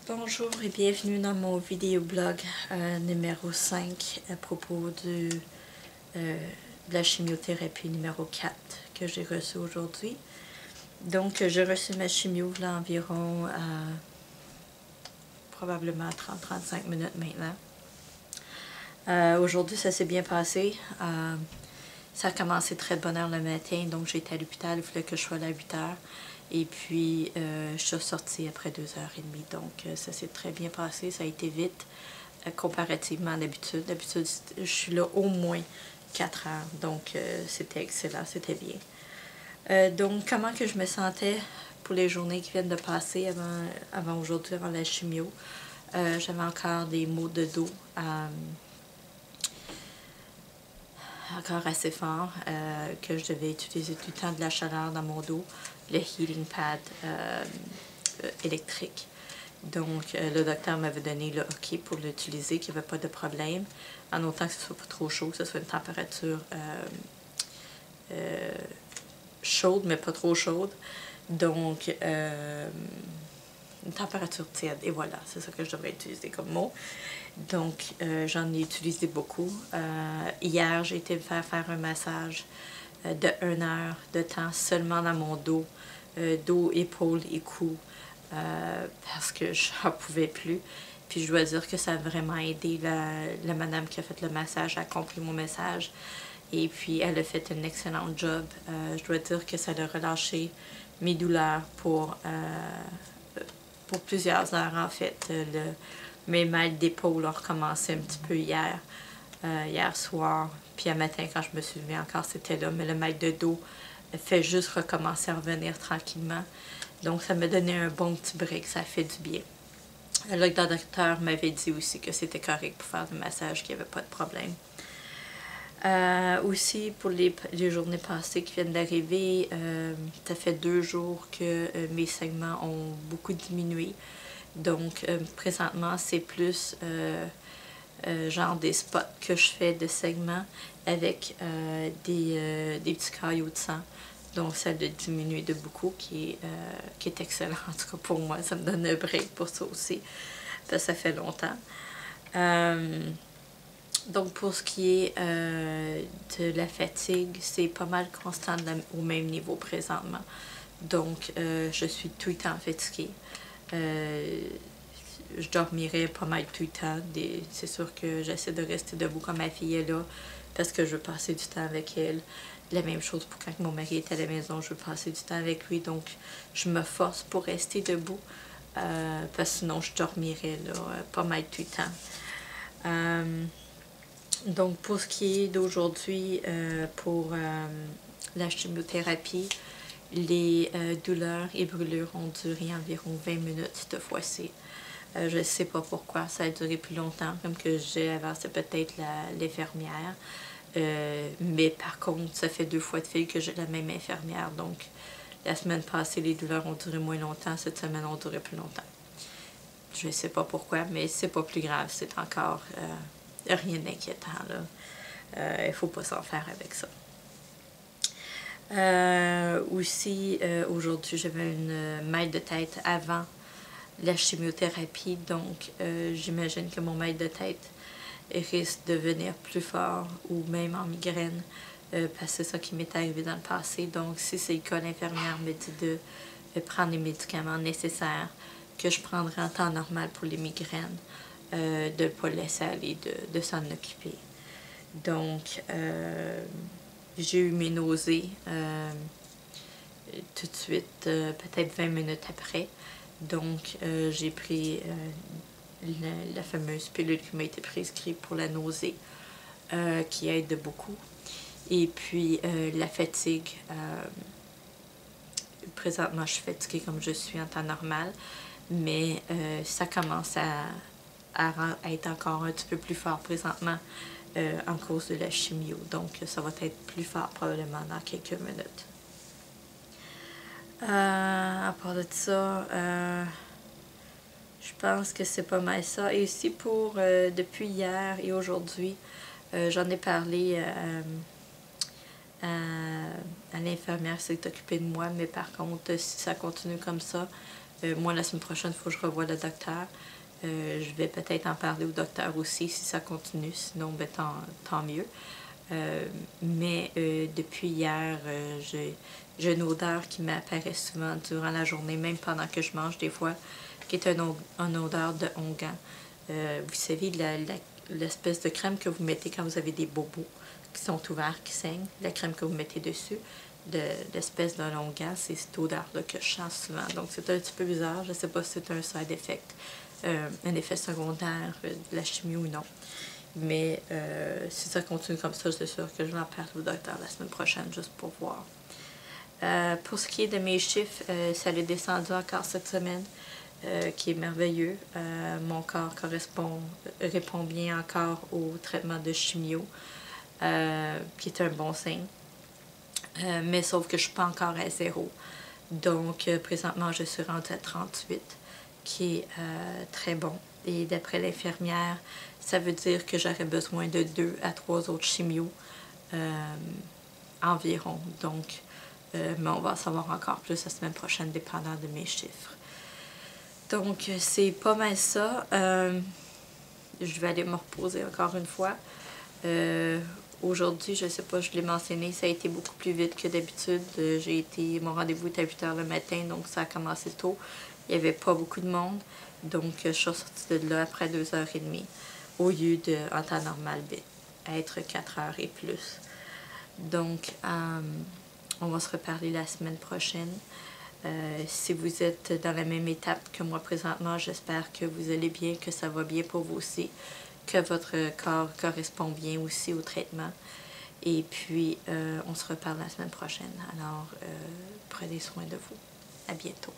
Bonjour et bienvenue dans mon vidéoblog numéro 5 à propos de la chimiothérapie numéro 4 que j'ai reçue aujourd'hui. Donc j'ai reçu ma chimio là environ probablement 30-35 minutes maintenant. Aujourd'hui ça s'est bien passé. Ça a commencé très de bonne heure le matin, donc j'étais à l'hôpital, il fallait que je sois là à 8 heures. Et puis, je suis sortie après 2h30, donc ça s'est très bien passé, ça a été vite, comparativement à d'habitude. D'habitude, je suis là au moins 4 heures, donc c'était excellent, c'était bien. Donc, comment que je me sentais pour les journées qui viennent de passer avant aujourd'hui, avant la chimio. J'avais encore des maux de dos. Encore assez fort, que je devais utiliser tout le temps de la chaleur dans mon dos, le heating pad électrique. Donc, le docteur m'avait donné le OK pour l'utiliser, qu'il n'y avait pas de problème, en autant que ce ne soit pas trop chaud, que ce soit une température chaude, mais pas trop chaude. Donc, une température tiède, et voilà, c'est ça que je devrais utiliser comme mot. Donc, j'en ai utilisé beaucoup. Hier, j'ai été me faire un massage de 1 heure de temps seulement dans mon dos, dos, épaules et cou, parce que je n'en pouvais plus. Puis je dois dire que ça a vraiment aidé. La madame qui a fait le massage a compris mon message. Et puis, elle a fait un excellent job. Je dois dire que ça a relâché mes douleurs pour plusieurs heures, en fait. Mes mal d'épaule ont recommencé un petit peu hier soir. Puis un matin, quand je me suis levée encore, c'était là. Mais le mal de dos fait juste recommencer à revenir tranquillement. Donc, ça m'a donné un bon petit break. Ça fait du bien. Le docteur m'avait dit aussi que c'était correct pour faire du massage, qu'il n'y avait pas de problème. Aussi, pour les journées passées qui viennent d'arriver, ça fait 2 jours que mes saignements ont beaucoup diminué. Donc, présentement, c'est plus genre des spots que je fais de saignements avec des petits caillots de sang. Donc, ça a diminué de beaucoup, qui est excellent. En tout cas, pour moi, ça me donne un break pour ça aussi. Ça fait longtemps. Donc, pour ce qui est de la fatigue, c'est pas mal constant au même niveau présentement. Donc, je suis tout le temps fatiguée. Je dormirai pas mal tout le temps. C'est sûr que j'essaie de rester debout quand ma fille est là, parce que je veux passer du temps avec elle. La même chose pour quand mon mari est à la maison, je veux passer du temps avec lui. Donc, je me force pour rester debout, parce que sinon, je dormirais là, pas mal tout le temps. Donc, pour ce qui est d'aujourd'hui, pour la chimiothérapie, les douleurs et brûlures ont duré environ 20 minutes cette fois-ci. Je ne sais pas pourquoi, ça a duré plus longtemps, comme que j'ai avancé peut-être l'infirmière. Mais par contre, ça fait 2 fois de fil que j'ai la même infirmière. Donc, la semaine passée, les douleurs ont duré moins longtemps. Cette semaine, ont duré plus longtemps. Je ne sais pas pourquoi, mais c'est pas plus grave. C'est encore rien d'inquiétant, là. Il ne faut pas s'en faire avec ça. Aussi, aujourd'hui, j'avais une mal de tête avant la chimiothérapie, donc j'imagine que mon mal de tête risque de devenir plus fort ou même en migraine, parce que c'est ça qui m'est arrivé dans le passé. Donc, si c'est le cas, l'infirmière me dit de prendre les médicaments nécessaires que je prendrai en temps normal pour les migraines, de ne pas laisser aller, de s'en occuper. Donc, j'ai eu mes nausées tout de suite, peut-être 20 minutes après. Donc, j'ai pris la fameuse pilule qui m'a été prescrite pour la nausée, qui aide beaucoup. Et puis, la fatigue. Présentement, je suis fatiguée comme je suis en temps normal, mais ça commence à être encore un petit peu plus fort présentement en cause de la chimio. Donc, ça va être plus fort probablement dans quelques minutes. À part de ça, je pense que c'est pas mal ça. Et aussi pour depuis hier et aujourd'hui, j'en ai parlé à l'infirmière qui s'est occupée de moi, mais par contre, si ça continue comme ça, Moi, la semaine prochaine, il faut que je revoie le docteur. Je vais peut-être en parler au docteur aussi si ça continue, sinon ben, tant mieux. Mais depuis hier, j'ai une odeur qui m'apparaît souvent durant la journée, même pendant que je mange des fois, qui est une odeur de onguent. Vous savez, l'espèce de crème que vous mettez quand vous avez des bobos qui sont ouverts, qui saignent, la crème que vous mettez dessus, l'espèce de onguent, c'est cette odeur-là que je sens souvent. Donc c'est un petit peu bizarre, je ne sais pas si c'est un side effect, un effet secondaire de la chimie ou non. Mais si ça continue comme ça, c'est sûr que je vais en parler au docteur la semaine prochaine, juste pour voir. Pour ce qui est de mes chiffres, ça l'est descendu encore cette semaine, qui est merveilleux. Mon corps répond bien encore au traitement de chimio, qui est un bon signe. Mais sauf que je ne suis pas encore à 0. Donc, présentement, je suis rendue à 38, qui est très bon. Et d'après l'infirmière, ça veut dire que j'aurais besoin de 2 à 3 autres chimios environ. Donc, mais on va en savoir encore plus la semaine prochaine, dépendant de mes chiffres. Donc, c'est pas mal ça. Je vais aller me reposer encore une fois. Aujourd'hui, je sais pas, je l'ai mentionné, ça a été beaucoup plus vite que d'habitude. Mon rendez-vous était à 8 h le matin, donc ça a commencé tôt. Il n'y avait pas beaucoup de monde. Donc, je suis sortie de là après 2h30, au lieu de, en temps normal, être 4 h et plus. Donc, on va se reparler la semaine prochaine. Si vous êtes dans la même étape que moi présentement, j'espère que vous allez bien, que ça va bien pour vous aussi, que votre corps correspond bien aussi au traitement. Et puis, on se reparle la semaine prochaine. Alors, prenez soin de vous. À bientôt.